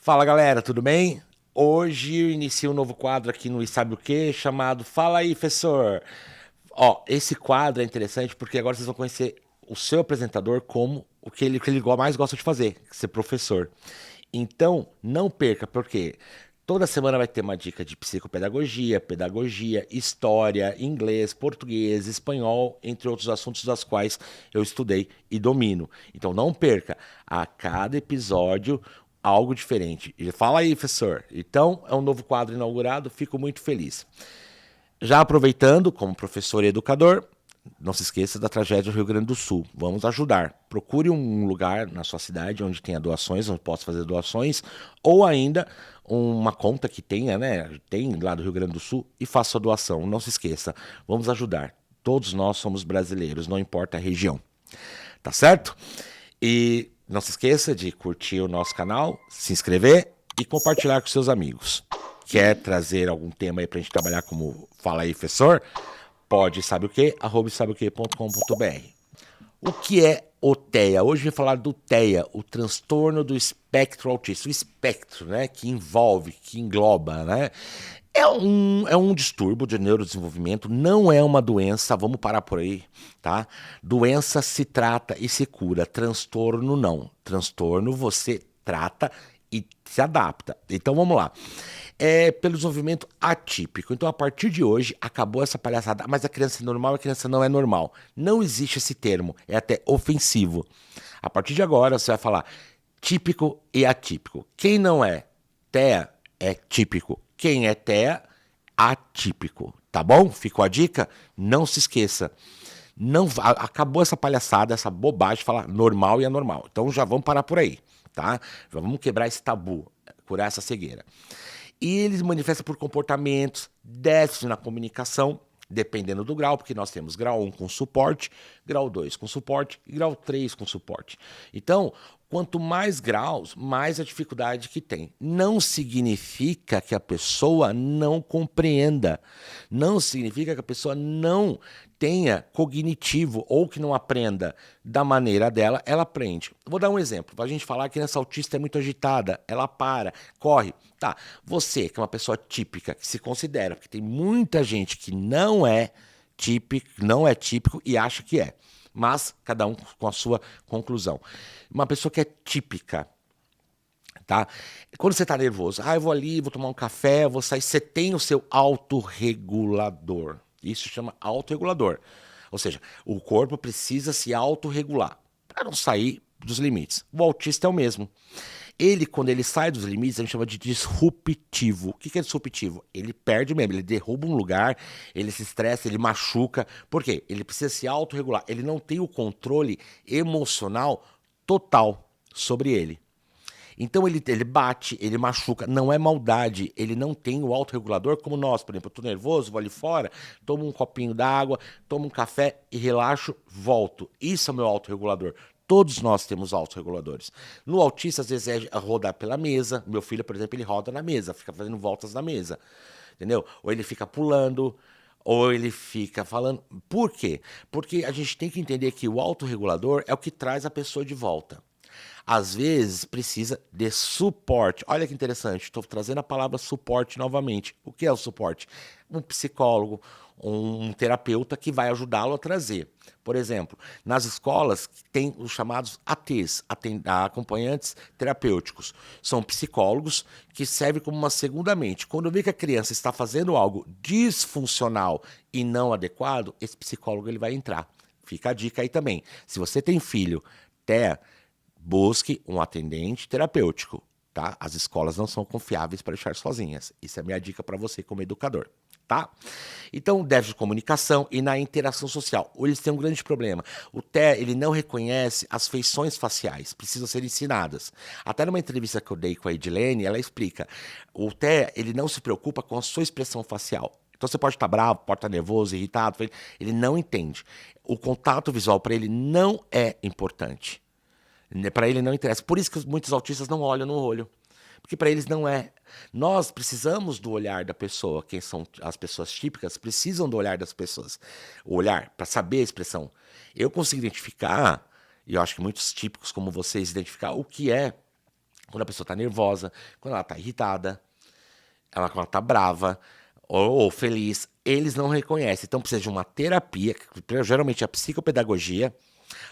Fala galera, tudo bem? Hoje eu inicio um novo quadro aqui no E Sabe o Que, chamado Fala aí, professor. Ó, esse quadro é interessante porque agora vocês vão conhecer o seu apresentador como o que ele mais gosta de fazer, ser professor. Então, não perca, porque toda semana vai ter uma dica de psicopedagogia, pedagogia, história, inglês, português, espanhol, entre outros assuntos das quais eu estudei e domino. Então, não perca, a cada episódio algo diferente. E fala aí, professor. Então, é um novo quadro inaugurado, fico muito feliz. Já aproveitando, como professor e educador, não se esqueça da tragédia do Rio Grande do Sul. Vamos ajudar. Procure um lugar na sua cidade onde tenha doações, onde possa fazer doações, ou ainda uma conta que tenha, né? Tem lá do Rio Grande do Sul e faça a doação. Não se esqueça. Vamos ajudar. Todos nós somos brasileiros, não importa a região. Tá certo? E não se esqueça de curtir o nosso canal, se inscrever e compartilhar com seus amigos. Quer trazer algum tema aí pra gente trabalhar como Fala aí, professor? Pode, sabe o quê? @sabeoque.com.br. O que é o TEA? Hoje eu vou falar do TEA, o transtorno do espectro autista. O espectro, né? Que envolve, que engloba, né? É um distúrbio de neurodesenvolvimento, não é uma doença, vamos parar por aí, tá? Doença se trata e se cura, transtorno não. Transtorno você trata e se adapta. Então vamos lá. É pelo desenvolvimento atípico. Então, a partir de hoje, acabou essa palhaçada. Mas a criança é normal, a criança não é normal. Não existe esse termo. É até ofensivo. A partir de agora, você vai falar típico e atípico. Quem não é TEA é típico. Quem é TEA, atípico. Tá bom? Ficou a dica? Não se esqueça. Não, acabou essa palhaçada, essa bobagem de falar normal e anormal. Então já vamos parar por aí, tá? Já vamos quebrar esse tabu, curar essa cegueira. E eles manifestam por comportamentos, déficit na comunicação, dependendo do grau, porque nós temos grau 1 com suporte, grau 2 com suporte e grau 3 com suporte. Então, quanto mais graus, mais a dificuldade que tem. Não significa que a pessoa não compreenda. Não significa que a pessoa não tenha cognitivo ou que não aprenda da maneira dela, ela aprende. Vou dar um exemplo. A gente falar que a criança autista é muito agitada, ela para, corre. Tá, você que é uma pessoa típica, que se considera, porque tem muita gente que não é típico e acha que é. Mas cada um com a sua conclusão. Uma pessoa que é típica, tá? Quando você tá nervoso, eu vou ali, vou tomar um café, vou sair, você tem o seu autorregulador. Isso chama autorregulador. Ou seja, o corpo precisa se autorregular para não sair dos limites. O autista é o mesmo. Ele, quando ele sai dos limites, a gente chama de disruptivo. O que é disruptivo? Ele perde mesmo, ele derruba um lugar, ele se estressa, ele machuca. Por quê? Ele precisa se autorregular. Ele não tem o controle emocional total sobre ele. Então ele bate, ele machuca, não é maldade, ele não tem o autorregulador como nós, por exemplo, eu tô nervoso, vou ali fora, tomo um copinho d'água, tomo um café e relaxo, volto. Isso é o meu autorregulador. Todos nós temos autorreguladores. No autista, às vezes é rodar pela mesa. Meu filho, por exemplo, ele roda na mesa, fica fazendo voltas na mesa. Entendeu? Ou ele fica pulando, ou ele fica falando. Por quê? Porque a gente tem que entender que o autorregulador é o que traz a pessoa de volta. Às vezes precisa de suporte. Olha que interessante, estou trazendo a palavra suporte novamente. O que é o suporte? Um psicólogo, um terapeuta que vai ajudá-lo a trazer. Por exemplo, nas escolas tem os chamados ATs, acompanhantes terapêuticos. São psicólogos que servem como uma segunda mente. Quando vê que a criança está fazendo algo disfuncional e não adequado, esse psicólogo ele vai entrar. Fica a dica aí também. Se você tem filho, TEA, busque um atendente terapêutico, tá? As escolas não são confiáveis para deixar sozinhas. Isso é a minha dica para você como educador, tá? Então, déficit de comunicação e na interação social. Eles têm um grande problema. O TEA, ele não reconhece as feições faciais, precisam ser ensinadas. Até numa entrevista que eu dei com a Edilene, ela explica. O TEA, ele não se preocupa com a sua expressão facial. Então você pode estar bravo, pode estar nervoso, irritado, ele não entende. O contato visual para ele não é importante. Para ele não interessa. Por isso que muitos autistas não olham no olho. Porque para eles não é. Nós precisamos do olhar da pessoa. Quem são as pessoas típicas precisam do olhar das pessoas. O olhar, para saber a expressão. Eu consigo identificar, e eu acho que muitos típicos como vocês identificar o que é quando a pessoa está nervosa, quando ela está irritada, quando ela está brava ou feliz, eles não reconhecem. Então precisa de uma terapia, que geralmente é a psicopedagogia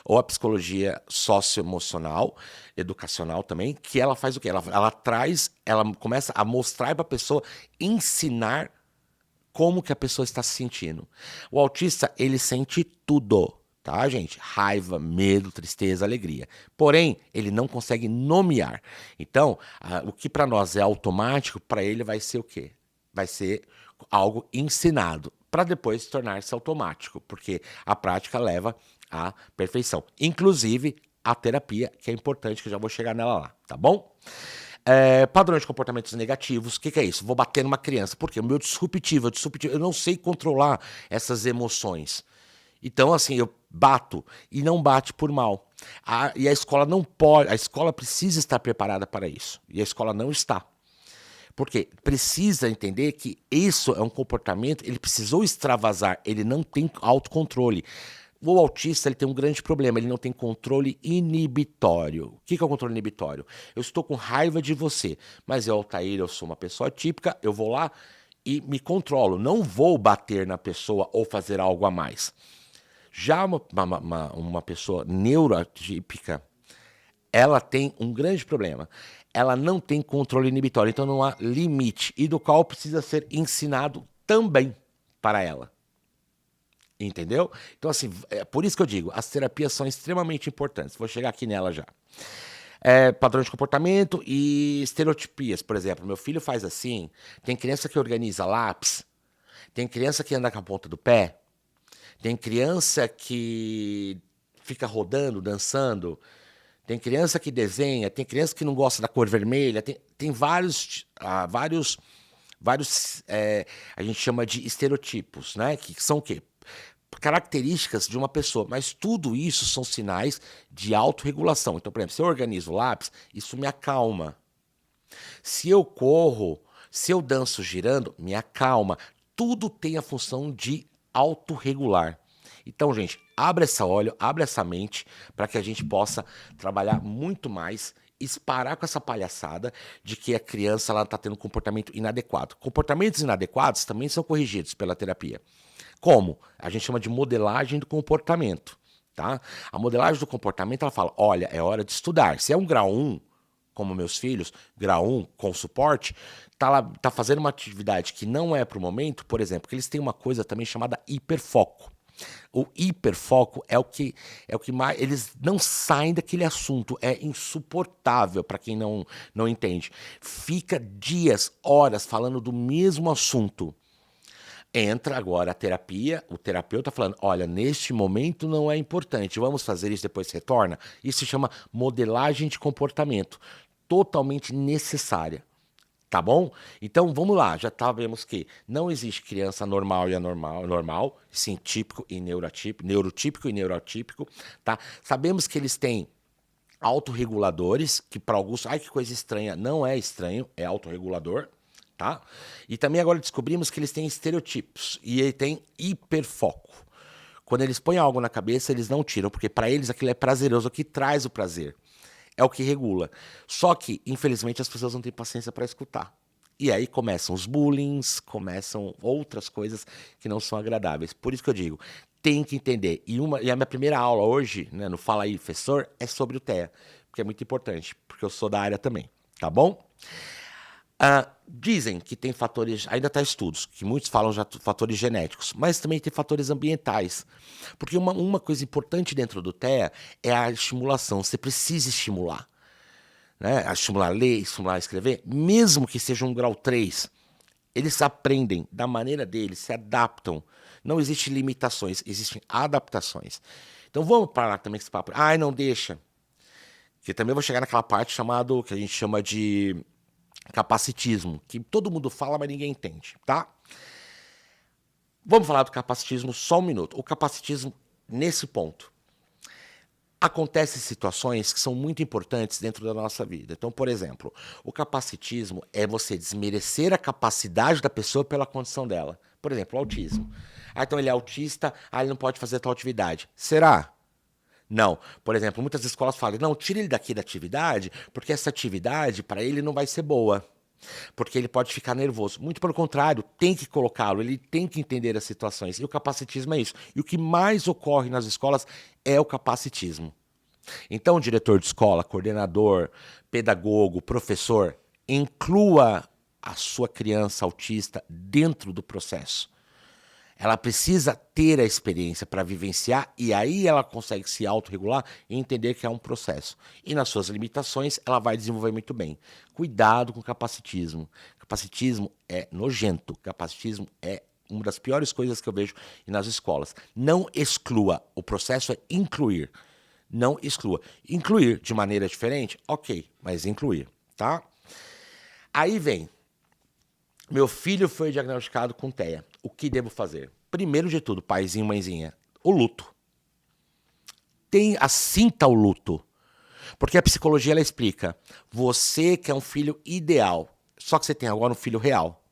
ou a psicologia socioemocional, educacional também, que ela faz o quê? Ela traz, ela começa a mostrar para a pessoa, ensinar como que a pessoa está se sentindo. O autista, ele sente tudo, tá, gente? Raiva, medo, tristeza, alegria. Porém, ele não consegue nomear. Então, o que para nós é automático, para ele vai ser o quê? Vai ser algo ensinado, para depois tornar-se automático, porque a prática leva à perfeição. Inclusive, a terapia, que é importante, que eu já vou chegar nela lá, tá bom? Padrões de comportamentos negativos, o que é isso? Vou bater numa criança, porque o meu disruptivo, eu não sei controlar essas emoções. Então, assim, eu bato e não bate por mal. E a escola não pode, a escola precisa estar preparada para isso. E a escola não está. Porque precisa entender que isso é um comportamento, ele precisou extravasar, ele não tem autocontrole. O autista ele tem um grande problema, ele não tem controle inibitório. O que é o controle inibitório? Eu estou com raiva de você, mas eu, Altair, eu sou uma pessoa típica, eu vou lá e me controlo. Não vou bater na pessoa ou fazer algo a mais. Já uma pessoa neuroatípica, ela tem um grande problema. Ela não tem controle inibitório, então não há limite, e do qual precisa ser ensinado também para ela. Entendeu? Então, assim, é por isso que eu digo, as terapias são extremamente importantes. Vou chegar aqui nela já. Padrões de comportamento e estereotipias, por exemplo. Meu filho faz assim, tem criança que organiza lápis, tem criança que anda com a ponta do pé, tem criança que fica rodando, dançando, tem criança que desenha, tem criança que não gosta da cor vermelha, tem vários, a gente chama de estereotipos, né? Que são o quê? Características de uma pessoa, mas tudo isso são sinais de autorregulação. Então, por exemplo, se eu organizo o lápis, isso me acalma. Se eu corro, se eu danço girando, me acalma. Tudo tem a função de autorregular. Então, gente, abre esse olho, abre essa mente para que a gente possa trabalhar muito mais e parar com essa palhaçada de que a criança está tendo um comportamento inadequado. Comportamentos inadequados também são corrigidos pela terapia. Como? A gente chama de modelagem do comportamento. Tá? A modelagem do comportamento, ela fala, olha, é hora de estudar. Se é um grau 1, como meus filhos, grau 1 com suporte, tá fazendo uma atividade que não é para o momento, por exemplo, que eles têm uma coisa também chamada hiperfoco. O hiperfoco é o que mais, eles não saem daquele assunto, é insuportável para quem não entende. Fica dias, horas falando do mesmo assunto. Entra agora a terapia, o terapeuta falando, olha, neste momento não é importante, vamos fazer isso, depois retorna. Isso se chama modelagem de comportamento, totalmente necessária. Tá bom? Então vamos lá, já sabemos que não existe criança normal e anormal, sim, típico e neurotípico e neuroatípico, tá? Sabemos que eles têm autorreguladores, que para alguns, ai que coisa estranha, não é estranho, é autorregulador, tá? E também agora descobrimos que eles têm estereotipos e ele tem hiperfoco. Quando eles põem algo na cabeça, eles não tiram, porque para eles aquilo é prazeroso, o que traz o prazer. É o que regula. Só que, infelizmente, as pessoas não têm paciência para escutar. E aí começam os bullying, começam outras coisas que não são agradáveis. Por isso que eu digo, tem que entender. E a minha primeira aula hoje, né, no Fala aí, professor, é sobre o TEA, porque é muito importante, porque eu sou da área também, tá bom? Dizem que tem fatores, ainda está estudos, que muitos falam já fatores genéticos, mas também tem fatores ambientais. Porque uma coisa importante dentro do TEA é a estimulação, você precisa estimular. Né? A estimular a ler, estimular a escrever, mesmo que seja um grau 3, eles aprendem da maneira deles, se adaptam. Não existem limitações, existem adaptações. Então vamos parar também com esse papo. Ai, não deixa. Que também vou chegar naquela parte chamado, que a gente chama de capacitismo, que todo mundo fala, mas ninguém entende, tá? Vamos falar do capacitismo só um minuto. O capacitismo, nesse ponto, acontecem situações que são muito importantes dentro da nossa vida. Então, por exemplo, o capacitismo é você desmerecer a capacidade da pessoa pela condição dela. Por exemplo, o autismo. Então ele é autista, ele não pode fazer tal atividade. Será? Não. Por exemplo, muitas escolas falam, não, tira ele daqui da atividade, porque essa atividade para ele não vai ser boa. Porque ele pode ficar nervoso. Muito pelo contrário, tem que colocá-lo, ele tem que entender as situações. E o capacitismo é isso. E o que mais ocorre nas escolas é o capacitismo. Então, diretor de escola, coordenador, pedagogo, professor, inclua a sua criança autista dentro do processo. Ela precisa ter a experiência para vivenciar e aí ela consegue se autorregular e entender que é um processo. E nas suas limitações, ela vai desenvolver muito bem. Cuidado com o capacitismo. Capacitismo é nojento. Capacitismo é uma das piores coisas que eu vejo nas escolas. Não exclua. O processo é incluir. Não exclua. Incluir de maneira diferente? Ok, mas incluir, tá? Aí vem. Meu filho foi diagnosticado com TEA. O que devo fazer? Primeiro de tudo, paizinho, mãezinha, o luto. Sinta o luto. Porque a psicologia ela explica. Você quer um filho ideal. Só que você tem agora um filho real.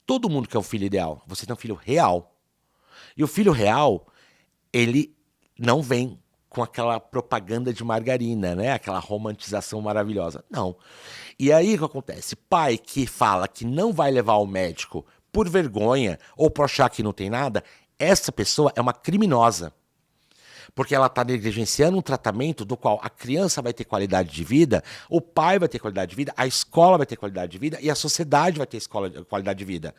Todo mundo quer um filho ideal. Você tem um filho real. E o filho real, ele não vem com aquela propaganda de margarina, né? Aquela romantização maravilhosa. Não. E aí o que acontece? Pai que fala que não vai levar ao médico por vergonha ou por achar que não tem nada, essa pessoa é uma criminosa. Porque ela está negligenciando um tratamento do qual a criança vai ter qualidade de vida, o pai vai ter qualidade de vida, a escola vai ter qualidade de vida e a sociedade vai ter qualidade de vida.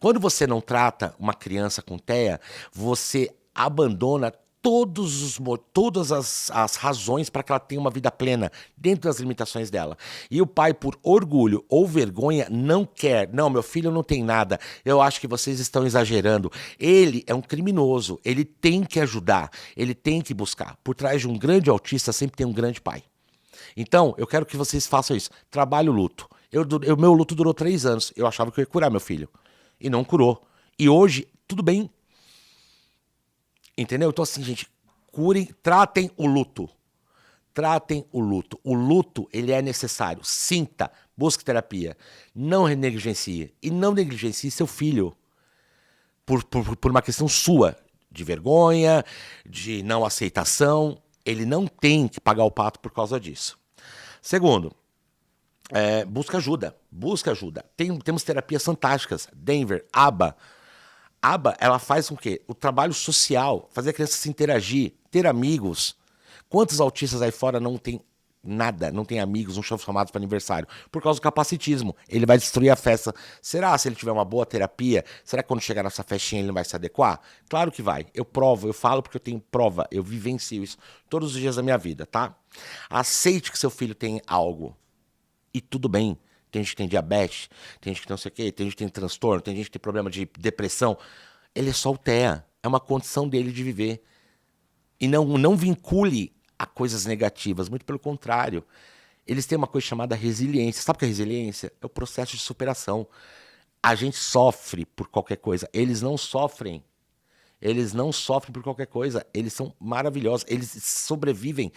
Quando você não trata uma criança com TEA, você abandona todas as razões para que ela tenha uma vida plena, dentro das limitações dela. E o pai, por orgulho ou vergonha, não quer. Não, meu filho não tem nada. Eu acho que vocês estão exagerando. Ele é um criminoso. Ele tem que ajudar. Ele tem que buscar. Por trás de um grande autista sempre tem um grande pai. Então, eu quero que vocês façam isso. Trabalhe o luto. Meu luto durou 3 anos. Eu achava que eu ia curar meu filho. E não curou. E hoje, tudo bem. Entendeu? Então, assim, gente, tratem o luto. Tratem o luto. O luto, ele é necessário. Sinta, busque terapia. Não negligencie. E não negligencie seu filho. Por uma questão sua, de vergonha, de não aceitação. Ele não tem que pagar o pato por causa disso. Segundo, busca ajuda. Busca ajuda. Temos terapias fantásticas. Denver, ABA. ABA, ela faz com que o trabalho social, fazer a criança se interagir, ter amigos. Quantos autistas aí fora não tem nada, não tem amigos, não são chamados para aniversário? Por causa do capacitismo. Ele vai destruir a festa. Será se ele tiver uma boa terapia? Será que quando chegar nessa festinha ele não vai se adequar? Claro que vai. Eu provo, eu falo porque eu tenho prova, eu vivencio isso todos os dias da minha vida, tá? Aceite que seu filho tem algo. E tudo bem. Tem gente que tem diabetes, tem gente que tem não sei o quê, tem gente que tem transtorno, tem gente que tem problema de depressão. Ele é só o TEA. É uma condição dele de viver. E não vincule a coisas negativas, muito pelo contrário. Eles têm uma coisa chamada resiliência. Sabe o que é resiliência? É o processo de superação. A gente sofre por qualquer coisa. Eles não sofrem. Eles não sofrem por qualquer coisa. Eles são maravilhosos. Eles sobrevivem.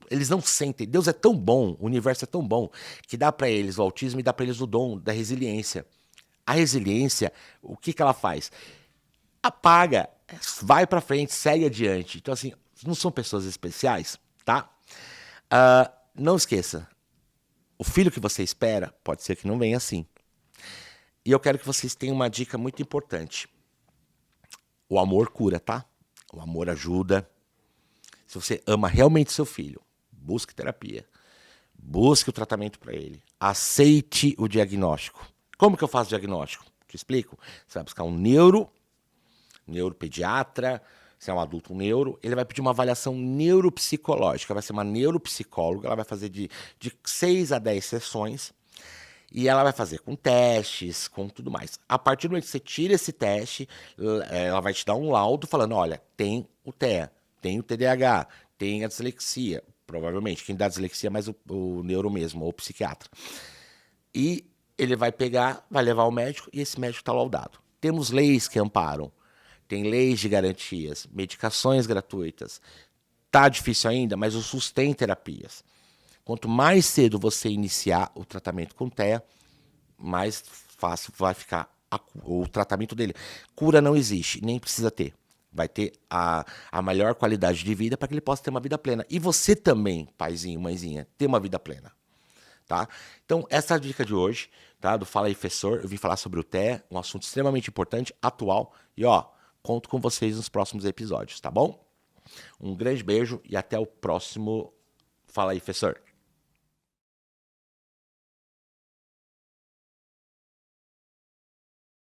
Eles não sentem. Deus é tão bom, o universo é tão bom, que dá para eles o autismo e dá para eles o dom da resiliência. A resiliência, o que ela faz? Apaga, vai para frente, segue adiante. Então, assim, não são pessoas especiais, tá? Não esqueça, o filho que você espera pode ser que não venha assim. E eu quero que vocês tenham uma dica muito importante. O amor cura, tá? O amor ajuda. Se você ama realmente seu filho, busque terapia. Busque o tratamento para ele. Aceite o diagnóstico. Como que eu faço o diagnóstico? Te explico. Você vai buscar um neuropediatra, se é um adulto, um neuro. Ele vai pedir uma avaliação neuropsicológica. Vai ser uma neuropsicóloga. Ela vai fazer de 6 a 10 sessões. E ela vai fazer com testes, com tudo mais. A partir do momento que você tira esse teste, ela vai te dar um laudo falando, olha, tem o TEA. Tem o TDAH, tem a dislexia, provavelmente. Quem dá dislexia é mais o neuro mesmo, ou o psiquiatra. E ele vai pegar, vai levar ao médico e esse médico está laudado. Temos leis que amparam, tem leis de garantias, medicações gratuitas. Tá difícil ainda, mas o SUS tem terapias. Quanto mais cedo você iniciar o tratamento com TEA, mais fácil vai ficar o tratamento dele. Cura não existe, nem precisa ter. vai ter a melhor qualidade de vida para que ele possa ter uma vida plena. E você também, paizinho, mãezinha, ter uma vida plena. Tá? Então, essa é a dica de hoje, tá? Do Fala aí, Professor. Eu vim falar sobre o TEA, um assunto extremamente importante, atual. E, ó, conto com vocês nos próximos episódios, tá bom? Um grande beijo e até o próximo Fala aí, Professor.